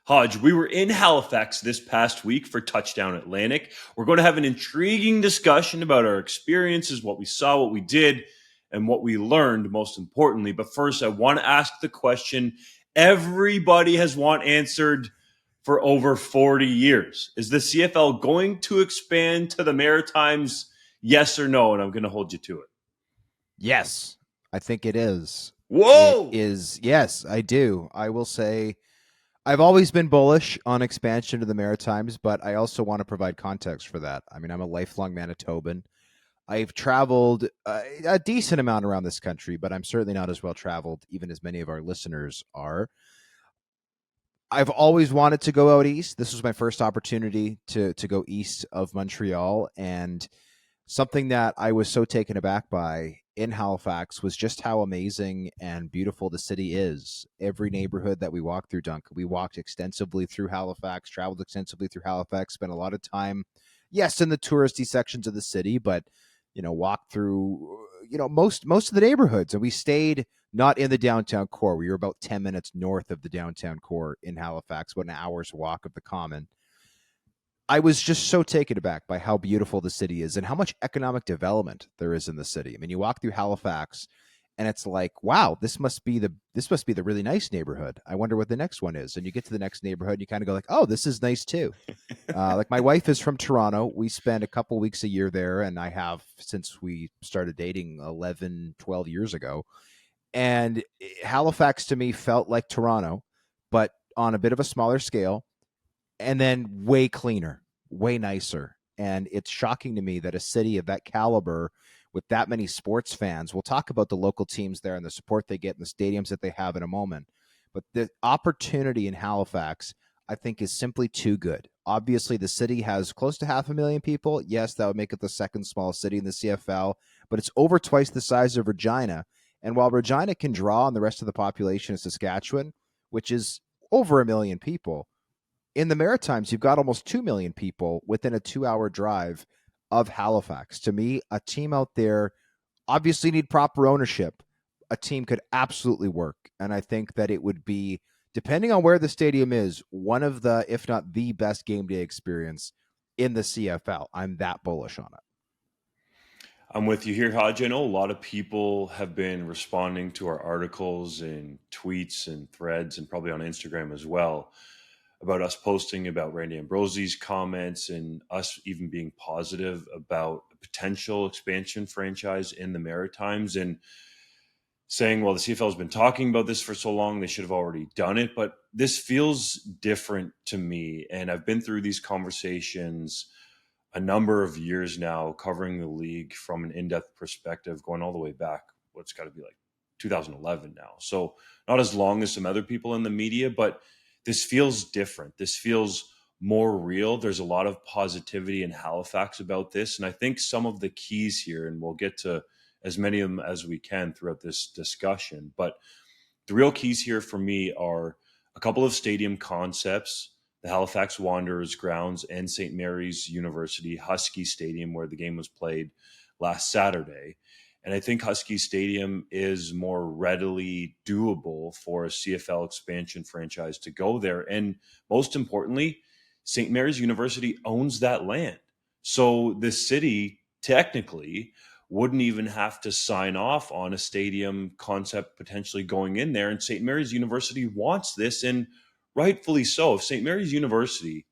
Hodge, we were in Halifax this past week for Touchdown Atlantic. We're going to have an intriguing discussion about our experiences, what we saw, what we did, and what we learned, most importantly. But first, I want to ask the question everybody has want answered for over 40 years. Is the CFL going to expand to the Maritimes? Yes or no? And I'm going to hold you to it. Yes, I think it is. Whoa! It is. Yes, I do. I will say I've always been bullish on expansion to the Maritimes, but I also want to provide context for that. I mean, I'm a lifelong Manitoban. I've traveled a decent amount around this country, but I'm certainly not as well traveled, even as many of our listeners are. I've always wanted to go out east. This was my first opportunity to go east of Montreal, and something that I was so taken aback by in Halifax was just how amazing and beautiful the city is. Every neighborhood that we walked through, Dunk, we walked extensively through Halifax, traveled extensively through Halifax, spent a lot of time, yes, in the touristy sections of the city, but walked through most of the neighborhoods, and we stayed not in the downtown core. We were about 10 minutes north of the downtown core in Halifax, about an hour's walk of the Common. I was just so taken aback by how beautiful the city is and how much economic development there is in the city. I mean, you walk through Halifax and it's like, wow, this must be the really nice neighborhood. I wonder what the next one is. And you get to the next neighborhood and you kind of go like, oh, this is nice too. Like my wife is from Toronto. We spend a couple weeks a year there, and I have since we started dating 11, 12 years ago. And Halifax to me felt like Toronto, but on a bit of a smaller scale, and then way cleaner, way nicer. And it's shocking to me that a city of that caliber with that many sports fans, we'll talk about the local teams there and the support they get and the stadiums that they have in a moment. But the opportunity in Halifax, I think, is simply too good. Obviously, the city has close to 500,000 people. Yes, that would make it the second smallest city in the CFL, but it's over twice the size of Regina. And while Regina can draw on the rest of the population of Saskatchewan, which is over 1 million people, in the Maritimes, you've got almost 2 million people within a 2-hour drive of Halifax. To me, a team out there obviously need proper ownership. A team could absolutely work. And I think that it would be, depending on where the stadium is, one of the, if not the best game day experience in the CFL. I'm that bullish on it. I'm with you here, Hodge. I know a lot of people have been responding to our articles and tweets and threads and probably on Instagram as well about us posting about Randy Ambrosie's comments and us even being positive about a potential expansion franchise in the Maritimes and saying, well, the CFL has been talking about this for so long, they should have already done it. But this feels different to me. And I've been through these conversations a number of years now, covering the league from an in-depth perspective, going all the way back, what's got to be like 2011 now. So not as long as some other people in the media, but this feels different. This feels more real. There's a lot of positivity in Halifax about this. And I think some of the keys here, and we'll get to as many of them as we can throughout this discussion, but the real keys here for me are a couple of stadium concepts: the Halifax Wanderers grounds and St. Mary's University Husky Stadium, where the game was played last Saturday. And I think Husky Stadium is more readily doable for a CFL expansion franchise to go there. And most importantly, St. Mary's University owns that land. So the city technically wouldn't even have to sign off on a stadium concept potentially going in there. And St. Mary's University wants this, and rightfully so. If St. Mary's University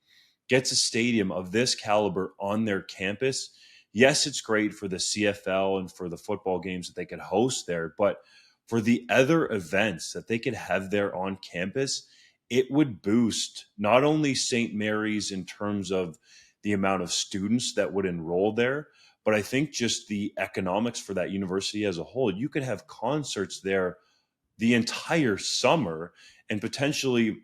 gets a stadium of this caliber on their campus, yes, it's great for the CFL and for the football games that they could host there, but for the other events that they could have there on campus, it would boost not only St. Mary's in terms of the amount of students that would enroll there, but I think just the economics for that university as a whole. You could have concerts there the entire summer and potentially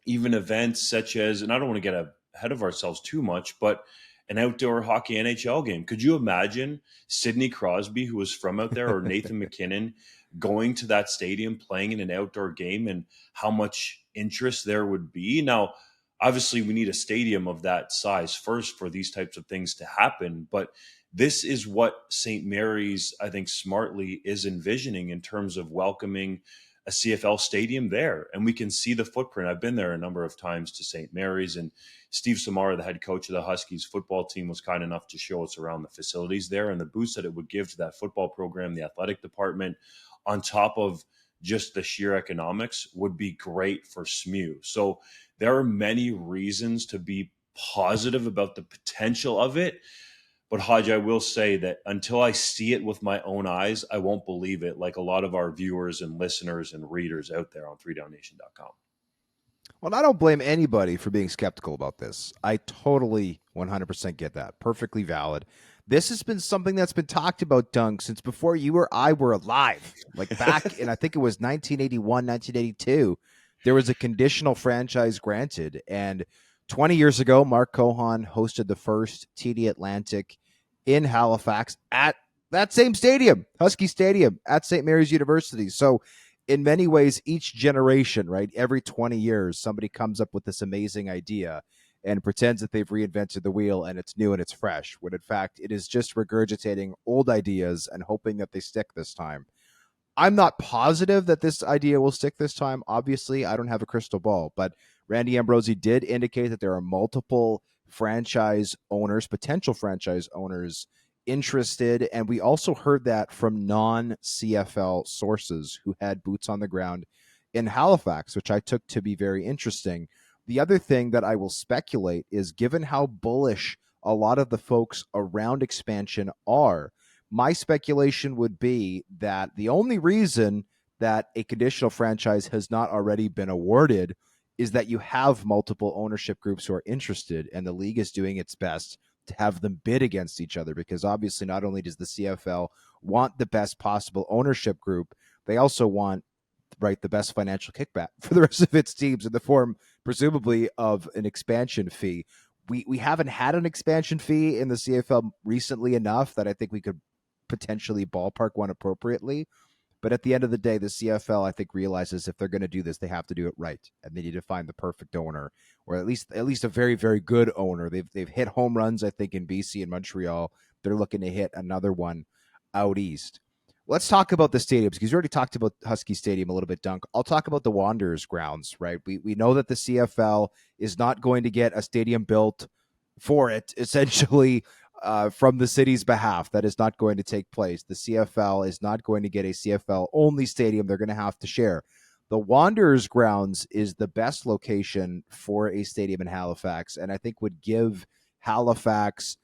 even events such as, and I don't want to get ahead of ourselves too much, but an outdoor hockey NHL game. Could you imagine Sidney Crosby, who was from out there, or Nathan McKinnon going to that stadium, playing in an outdoor game, and how much interest there would be? Now, obviously, we need a stadium of that size first for these types of things to happen, but this is what St. Mary's, I think, smartly is envisioning in terms of welcoming a CFL stadium there, and we can see the footprint. I've been there a number of times to St. Mary's, and Steve Samara, the head coach of the Huskies football team, was kind enough to show us around the facilities there and the boost that it would give to that football program, the athletic department, on top of just the sheer economics, would be great for SMU. So there are many reasons to be positive about the potential of it. But Hodge, I will say that until I see it with my own eyes, I won't believe it, like a lot of our viewers and listeners and readers out there on 3downnation.com. Well, I don't blame anybody for being skeptical about this. I totally 100% get that. Perfectly valid. This has been something that's been talked about, Dunk, since before you or I were alive. Like back in, I think it was 1981, 1982, there was a conditional franchise granted. And 20 years ago, Mark Cohan hosted the first TD Atlantic in Halifax at that same stadium, Husky Stadium at St. Mary's University. So in many ways, each generation, right, every 20 years, somebody comes up with this amazing idea and pretends that they've reinvented the wheel and it's new and it's fresh, when in fact it is just regurgitating old ideas and hoping that they stick this time. I'm not positive that this idea will stick this time. Obviously, I don't have a crystal ball, but Randy Ambrosie did indicate that there are multiple franchise owners, potential franchise owners interested. And we also heard that from non-CFL sources who had boots on the ground in Halifax, which I took to be very interesting. The other thing that I will speculate is, given how bullish a lot of the folks around expansion are, my speculation would be that the only reason that a conditional franchise has not already been awarded is that you have multiple ownership groups who are interested, and the league is doing its best to have them bid against each other, because obviously not only does the CFL want the best possible ownership group, they also want, right, the best financial kickback for the rest of its teams in the form, presumably, of an expansion fee. We haven't had an expansion fee in the CFL recently enough that I think we could potentially ballpark one appropriately. But at the end of the day, the CFL, I think, realizes if they're going to do this, they have to do it right, and they need to find the perfect owner, or at least a very, very good owner. They've hit home runs, I think, in BC and Montreal. They're looking to hit another one out east. Let's talk about the stadiums, because you already talked about Husky Stadium a little bit, Dunk. I'll talk about the Wanderers grounds, right? We know that the CFL is not going to get a stadium built for it, essentially, from the city's behalf. That is not going to take place. The CFL is not going to get a CFL-only stadium. They're going to have to share. The Wanderers grounds is the best location for a stadium in Halifax, and I think would give Halifax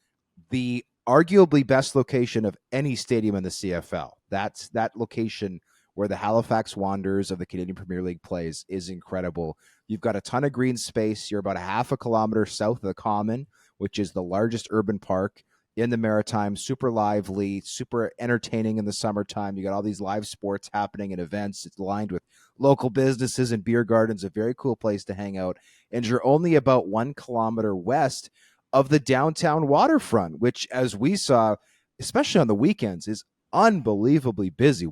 the arguably best location of any stadium in the CFL. That's that location where the Halifax Wanderers of the Canadian Premier League plays is incredible. You've got a ton of green space. You're about a half a kilometer south of the Common, which is the largest urban park in the Maritime. Super lively, super entertaining in the summertime. You got all these live sports happening and events. It's lined with local businesses and beer gardens, a very cool place to hang out. And you're only about 1 kilometer west of the downtown waterfront, which, as we saw, especially on the weekends, is unbelievably busy.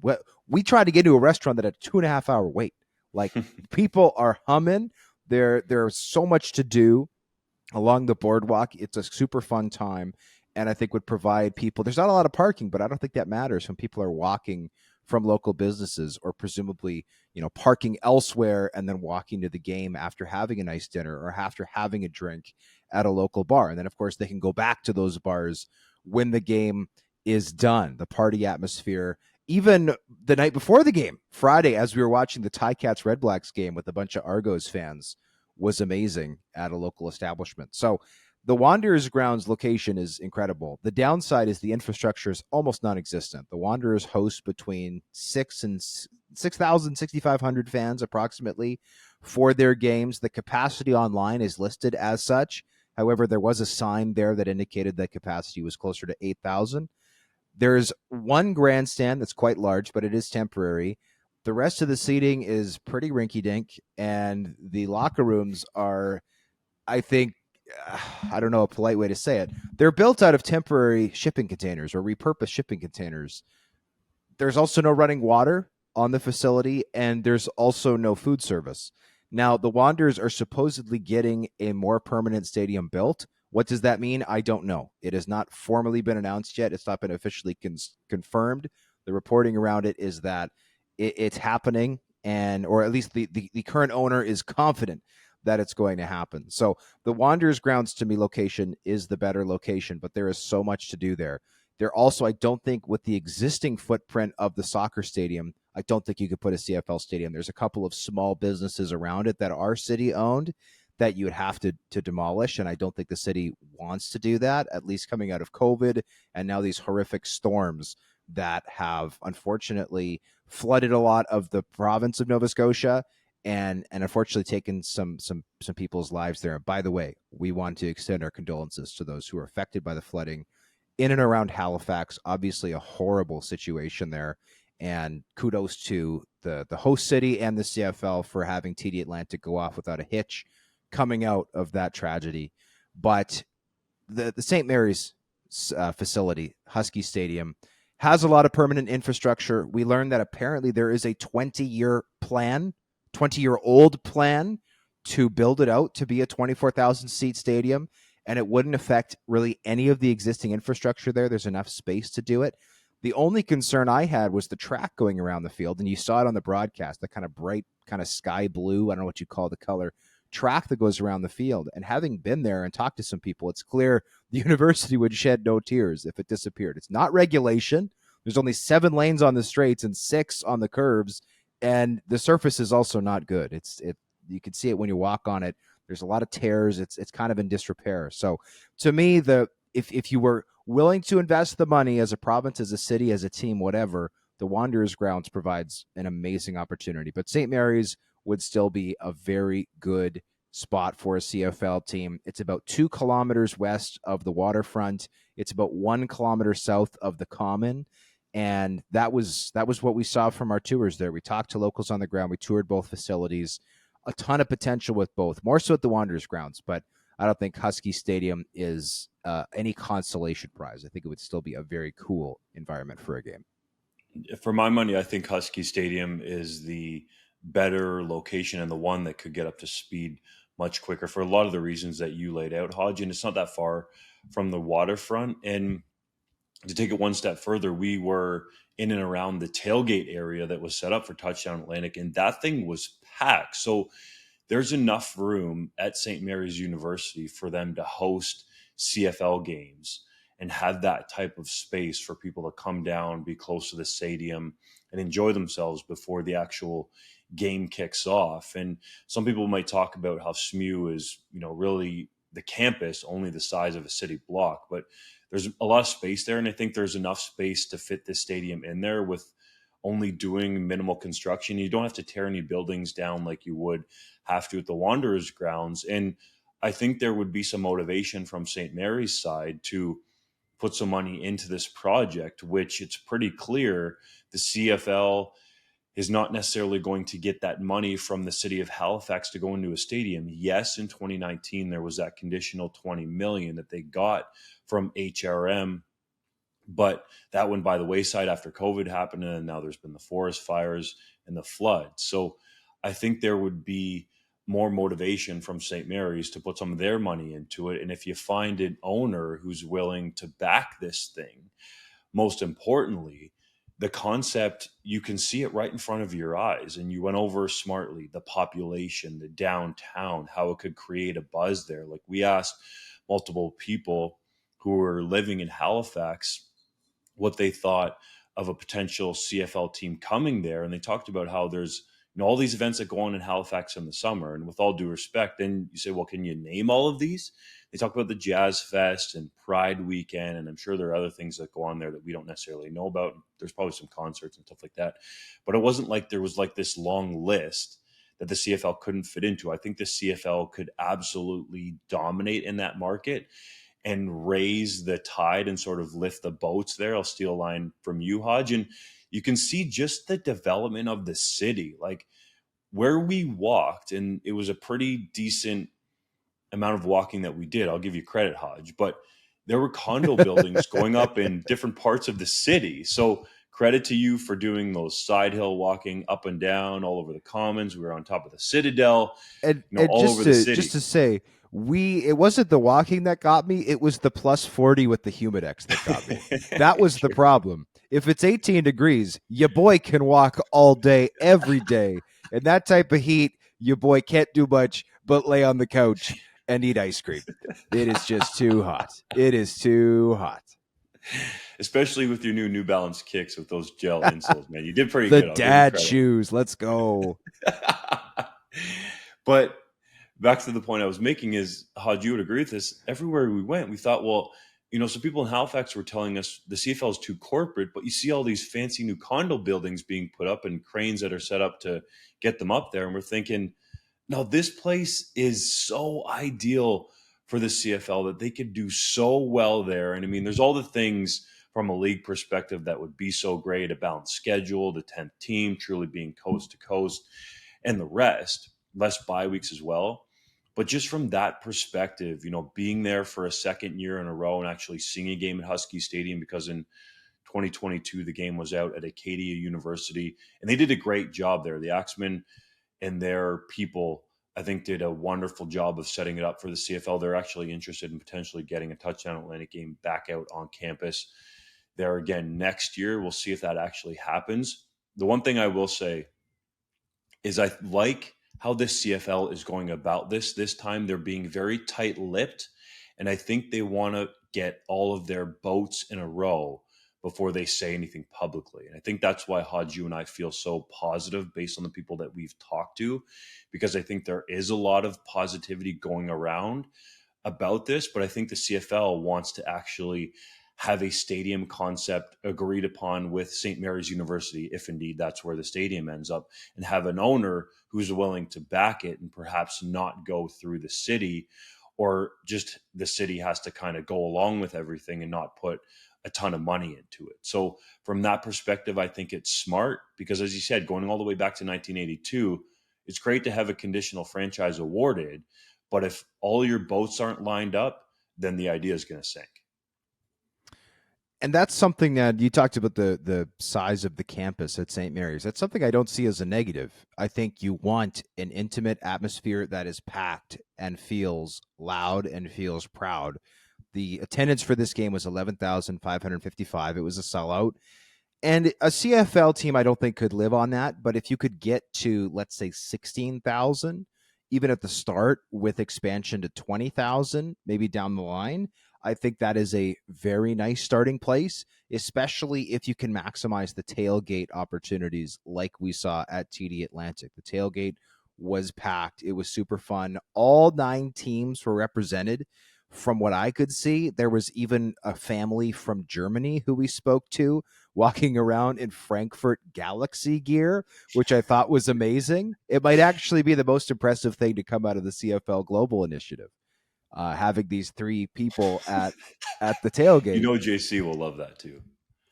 We tried to get to a restaurant that had a 2.5 hour wait. Like, people are humming. There's so much to do along the boardwalk. It's a super fun time, and I think would provide people. There's not a lot of parking, but I don't think that matters when people are walking from local businesses, or presumably, parking elsewhere and then walking to the game after having a nice dinner or after having a drink at a local bar. And then, of course, they can go back to those bars when the game is done. The party atmosphere, even the night before the game, Friday, as we were watching the Ticats Red Blacks game with a bunch of Argos fans, was amazing at a local establishment. So the Wanderers grounds location is incredible. The downside is the infrastructure is almost non-existent. The Wanderers host between 6,500 fans approximately for their games. The capacity online is listed as such. However, there was a sign there that indicated that capacity was closer to 8,000. There's one grandstand that's quite large, but it is temporary. The rest of the seating is pretty rinky-dink, and the locker rooms are, I think, I don't know a polite way to say it, they're built out of temporary shipping containers or repurposed shipping containers. There's also no running water on the facility, and there's also no food service. Now, the Wanderers are supposedly getting a more permanent stadium built. What does that mean? I don't know. It has not formally been announced yet. It's not been officially confirmed. The reporting around it is that it's happening. and or at least the current owner is confident that it's going to happen. So the Wanderers grounds to me location is the better location, but there is so much to do there. There also, I don't think with the existing footprint of the soccer stadium, I don't think you could put a CFL stadium. There's a couple of small businesses around it that are city owned that you would have to demolish, and I don't think the city wants to do that, at least coming out of COVID and now these horrific storms that have unfortunately flooded a lot of the province of Nova Scotia and unfortunately taken some people's lives there. And by the way, we want to extend our condolences to those who are affected by the flooding in and around Halifax. Obviously, a horrible situation there. And kudos to the host city and the CFL for having TD Atlantic go off without a hitch coming out of that tragedy. But the St. Mary's facility, Husky Stadium, has a lot of permanent infrastructure. We learned that apparently there is a 20-year plan, 20-year-old plan to build it out to be a 24,000 seat stadium, and it wouldn't affect really any of the existing infrastructure there. There's enough space to do it. The only concern I had was the track going around the field, and you saw it on the broadcast, the kind of bright, kind of sky blue, I don't know what you call the color, track that goes around the field. And having been there and talked to some people, it's clear the university would shed no tears if it disappeared. It's not regulation. There's only 7 lanes on the straights and 6 on the curves, and the surface is also not good. You can see it when you walk on it. There's a lot of tears. It's kind of in disrepair. So to me, if you were willing to invest the money as a province, as a city, as a team, whatever, the Wanderers grounds provides an amazing opportunity. But St. Mary's would still be a very good spot for a CFL team. It's about 2 kilometers west of the waterfront. It's about 1 kilometer south of the Common. And that was what we saw from our tours there. We talked to locals on the ground. We toured both facilities. A ton of potential with both, more so at the Wanderers grounds, but I don't think Husky Stadium is any consolation prize. I think it would still be a very cool environment for a game. For my money, I think Husky Stadium is the better location and the one that could get up to speed much quicker for a lot of the reasons that you laid out, Hodge. And it's not that far from the waterfront. And to take it one step further, we were in and around the tailgate area that was set up for Touchdown Atlantic, and that thing was packed. So there's enough room at St. Mary's University for them to host CFL games and have that type of space for people to come down, be close to the stadium, and enjoy themselves before the actual game kicks off. And some people might talk about how SMU is, really the campus only the size of a city block, but there's a lot of space there, and I think there's enough space to fit this stadium in there with only doing minimal construction. You don't have to tear any buildings down like you would have to at the Wanderers grounds. And I think there would be some motivation from St. Mary's side to put some money into this project, which it's pretty clear the CFL is not necessarily going to get that money from the city of Halifax to go into a stadium. Yes, in 2019, there was that conditional 20 million that they got from HRM, but that went by the wayside after COVID happened, and now there's been the forest fires and the flood. So I think there would be more motivation from St. Mary's to put some of their money into it. And if you find an owner who's willing to back this thing, most importantly, the concept, you can see it right in front of your eyes. And you went over smartly the population, the downtown, how it could create a buzz there. Like, we asked multiple people who were living in Halifax what they thought of a potential CFL team coming there. And they talked about how there's all these events that go on in Halifax in the summer. And with all due respect, then you say, well, can you name all of these? They talk about the Jazz Fest and Pride Weekend, and I'm sure there are other things that go on there that we don't necessarily know about. There's probably some concerts and stuff like that. But it wasn't like there was like this long list that the CFL couldn't fit into. I think the CFL could absolutely dominate in that market and raise the tide and sort of lift the boats there. I'll steal a line from you, Hodge. And you can see just the development of the city, like where we walked, and it was a pretty decent amount of walking that we did. I'll give you credit, Hodge, but there were condo buildings going up in different parts of the city. So credit to you for doing those side hill walking up and down all over the commons. We were on top of the Citadel, And all just over the to city. say, it wasn't the walking that got me, it was the plus 40 with the Humidex that got me. That was the True. problem. If it's 18 degrees, your boy can walk all day every day. And that type of heat, your boy can't do much but lay on the couch and eat ice cream. It is just too hot. It is too hot. Especially with your New Balance kicks with those gel insoles, man. You did pretty The good. I'll give you dad credit. shoes. Let's go. But back to the point I was making is, Hodge, you would agree with this. Everywhere we went, we thought, well, so people in Halifax were telling us the CFL is too corporate, but you see all these fancy new condo buildings being put up and cranes that are set up to get them up there. And we're thinking, no, this place is so ideal for the CFL that they could do so well there. And I mean, there's all the things from a league perspective that would be so great: a balanced schedule, the 10th team truly being coast to coast, and the rest, less bye weeks as well. But just from that perspective, being there for a second year in a row and actually seeing a game at Husky Stadium, because in 2022 the game was out at Acadia University, and they did a great job there. The Axemen and their people, I think, did a wonderful job of setting it up for the CFL. They're actually interested in potentially getting a Touchdown Atlantic game back out on campus there again next year. We'll see if that actually happens. The one thing I will say is I like how the CFL is going about this time. They're being very tight-lipped, and I think they want to get all of their boats in a row before they say anything publicly. And I think that's why, Hodge, you and I feel so positive based on the people that we've talked to, because I think there is a lot of positivity going around about this. But I think the CFL wants to actually have a stadium concept agreed upon with St. Mary's University, if indeed that's where the stadium ends up, and have an owner who's willing to back it and perhaps not go through the city, or just the city has to kind of go along with everything and not put a ton of money into it. So from that perspective, I think it's smart because, as you said, going all the way back to 1982, it's great to have a conditional franchise awarded, but if all your boats aren't lined up, then the idea is going to sink. And that's something that you talked about, the size of the campus at St. Mary's. That's something I don't see as a negative. I think you want an intimate atmosphere that is packed and feels loud and feels proud. The attendance for this game was 11,555. It was a sellout. And a CFL team, I don't think, could live on that. But if you could get to, let's say, 16,000, even at the start, with expansion to 20,000, maybe down the line, I think that is a very nice starting place, especially if you can maximize the tailgate opportunities like we saw at TD Atlantic. The tailgate was packed. It was super fun. All 9 teams were represented. From what I could see, there was even a family from Germany who we spoke to walking around in Frankfurt Galaxy gear, which I thought was amazing. It might actually be the most impressive thing to come out of the CFL Global Initiative, having these 3 people at the tailgate. JC will love that too.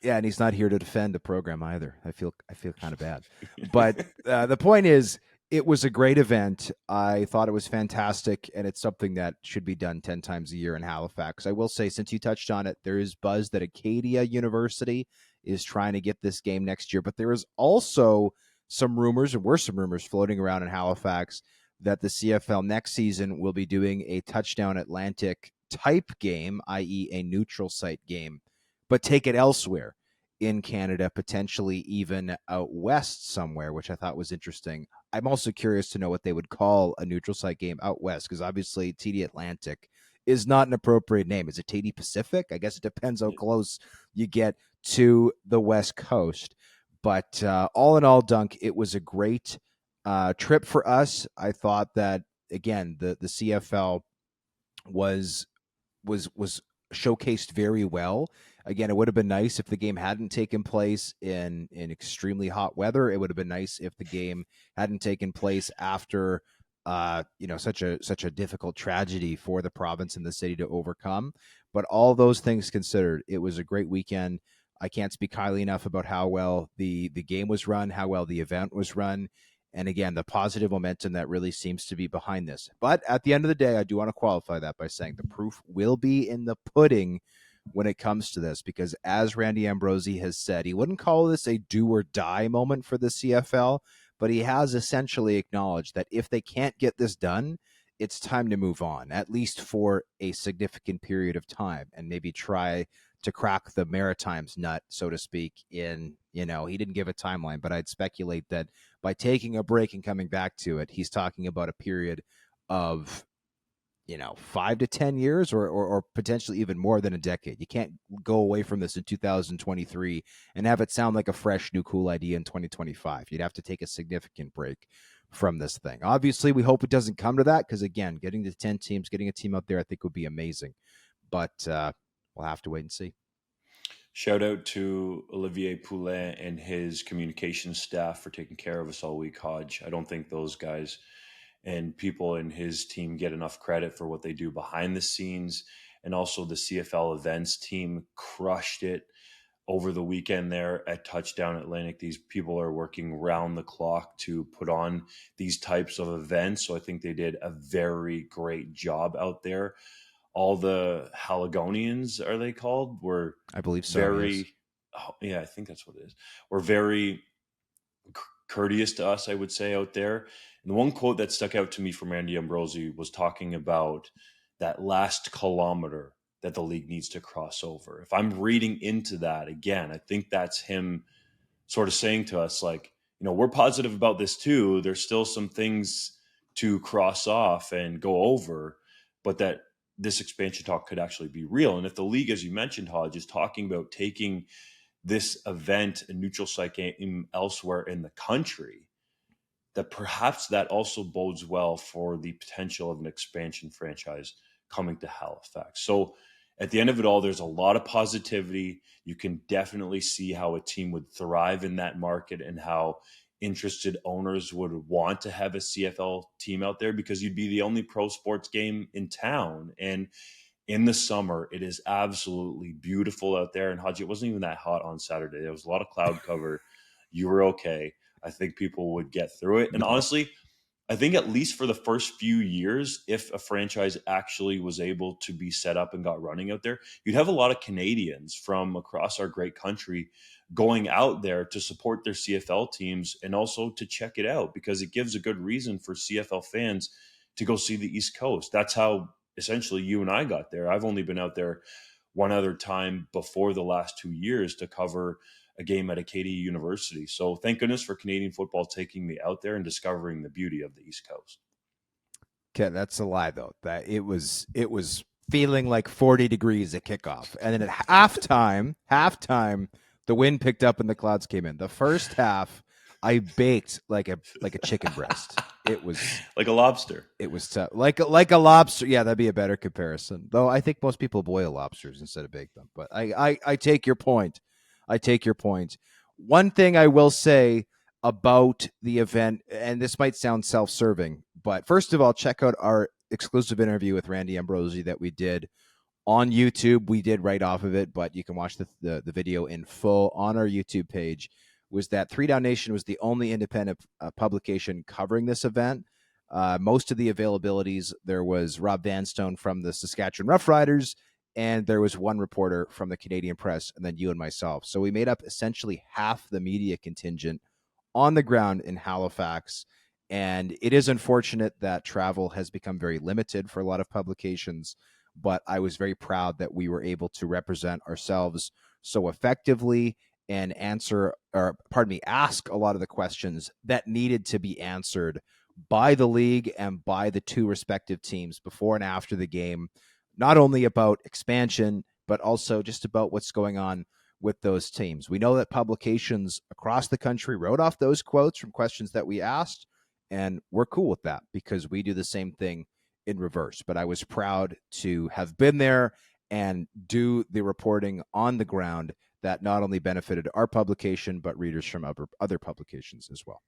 Yeah, and he's not here to defend the program either. I feel kind of bad, but the point is, it was a great event. I thought it was fantastic, and it's something that should be done 10 times a year in Halifax. I will say, since you touched on it, there is buzz that Acadia University is trying to get this game next year, but there is also some rumors, and were some rumors floating around in Halifax, that the CFL next season will be doing a Touchdown Atlantic type game, i.e. a neutral site game, but take it elsewhere in Canada, potentially even out west somewhere, which I thought was interesting. I'm also curious to know what they would call a neutral site game out west, because obviously TD Atlantic is not an appropriate name. Is it TD Pacific? I guess it depends how close you get to the West Coast. But all in all, Dunk, it was a great trip for us. I thought that, again, the CFL was showcased very well. Again, it would have been nice if the game hadn't taken place in extremely hot weather. It would have been nice if the game hadn't taken place after such a difficult tragedy for the province and the city to overcome. But all those things considered, it was a great weekend. I can't speak highly enough about how well the game was run, how well the event was run, and again, the positive momentum that really seems to be behind this. But at the end of the day, I do want to qualify that by saying the proof will be in the pudding when it comes to this, because as Randy Ambrosie has said, he wouldn't call this a do or die moment for the CFL, but he has essentially acknowledged that if they can't get this done, it's time to move on, at least for a significant period of time, and maybe try to crack the Maritimes nut, so to speak. In, he didn't give a timeline, but I'd speculate that by taking a break and coming back to it, he's talking about a period of 5 to 10 years, or potentially even more than a decade. You can't go away from this in 2023 and have it sound like a fresh, new, cool idea in 2025. You'd have to take a significant break from this thing. Obviously, we hope it doesn't come to that, because, again, getting to 10 teams, getting a team out there, I think would be amazing. But we'll have to wait and see. Shout out to Olivier Poulet and his communication staff for taking care of us all week, Hodge. I don't think those guys and people in his team get enough credit for what they do behind the scenes. And also the CFL events team crushed it over the weekend there at Touchdown Atlantic. These people are working round the clock to put on these types of events. So I think they did a very great job out there. All the Haligonians, are they called, were I believe so. very, Yes. oh, yeah, I think that's what it is. We're very courteous to us, I would say, out there. And the one quote that stuck out to me from Randy Ambrosie was talking about that last kilometer that the league needs to cross over. If I'm reading into that again, I think that's him sort of saying to us, like, we're positive about this too. There's still some things to cross off and go over, but that this expansion talk could actually be real. And if the league, as you mentioned, Hodge, is talking about taking this event, a neutral site game, elsewhere in the country, that perhaps that also bodes well for the potential of an expansion franchise coming to Halifax. So at the end of it all, there's a lot of positivity. You can definitely see how a team would thrive in that market and how interested owners would want to have a CFL team out there, because you'd be the only pro sports game in town. And in the summer, it is absolutely beautiful out there. And Haji, it wasn't even that hot on Saturday. There was a lot of cloud cover. You were okay. I think people would get through it. And No. honestly, I think at least for the first few years, if a franchise actually was able to be set up and got running out there, you'd have a lot of Canadians from across our great country going out there to support their CFL teams and also to check it out, because it gives a good reason for CFL fans to go see the East Coast. That's how essentially you and I got there. I've only been out there one other time before the last 2 years to cover a game at Acadia University. So thank goodness for Canadian football taking me out there and discovering the beauty of the East Coast. Okay, that's a lie though. That it was feeling like 40 degrees at kickoff, and then at halftime, the wind picked up and the clouds came in. The first half, I baked like a chicken breast. It was Like a lobster. it was tough, like a lobster. Yeah, that'd be a better comparison. Though I think most people boil lobsters instead of bake them. But I take your point. I take your point. One thing I will say about the event, and this might sound self-serving, but first of all, check out our exclusive interview with Randy Ambrosie that we did on YouTube. We did right off of it, but you can watch the video in full on our YouTube page. Was that 3Down Nation was the only independent publication covering this event. Most of the availabilities, there was Rob Vanstone from the Saskatchewan Roughriders, and there was one reporter from the Canadian Press, and then you and myself. So we made up essentially half the media contingent on the ground in Halifax. And it is unfortunate that travel has become very limited for a lot of publications, but I was very proud that we were able to represent ourselves so effectively and ask a lot of the questions that needed to be answered by the league and by the two respective teams before and after the game, not only about expansion, but also just about what's going on with those teams. We know that publications across the country wrote off those quotes from questions that we asked, and we're cool with that because we do the same thing in reverse. But I was proud to have been there and do the reporting on the ground that not only benefited our publication, but readers from other publications as well.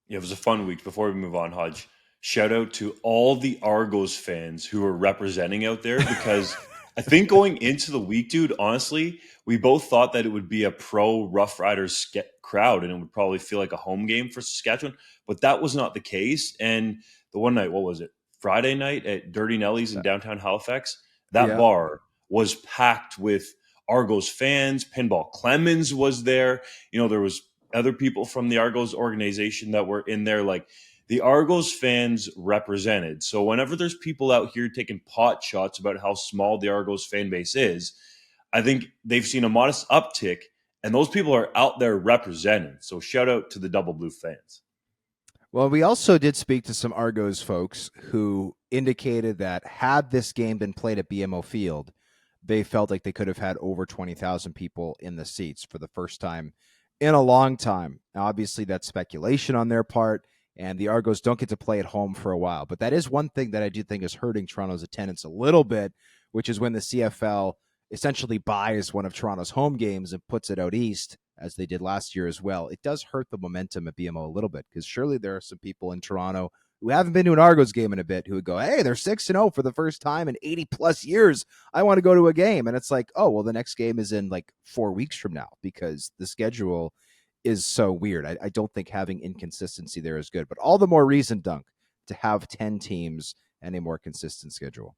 Yeah, it was a fun week. Before we move on, Hodge, shout out to all the Argos fans who are representing out there, because I think going into the week, dude, honestly, we both thought that it would be a pro Rough Riders crowd and it would probably feel like a home game for Saskatchewan, but that was not the case. And the one night, what was it? Friday night at Dirty Nelly's in downtown Halifax, that Yeah. bar was packed with Argos fans. Pinball Clemens was there. There was other people from the Argos organization that were in there. Like, the Argos fans represented. So whenever there's people out here taking pot shots about how small the Argos fan base is, I think they've seen a modest uptick, and those people are out there representing. So shout out to the Double Blue fans. Well, we also did speak to some Argos folks who indicated that had this game been played at BMO Field, they felt like they could have had over 20,000 people in the seats for the first time in a long time. Now, obviously, that's speculation on their part, and the Argos don't get to play at home for a while. But that is one thing that I do think is hurting Toronto's attendance a little bit, which is when the CFL essentially buys one of Toronto's home games and puts it out east, as they did last year as well. It does hurt the momentum at BMO a little bit, because surely there are some people in Toronto who haven't been to an Argos game in a bit who would go, hey, they're 6-0 for the first time in 80 plus years. I want to go to a game. And it's like, oh, well, the next game is in like 4 weeks from now, because the schedule is so weird. I don't think having inconsistency there is good, but all the more reason, Dunk, to have 10 teams and a more consistent schedule.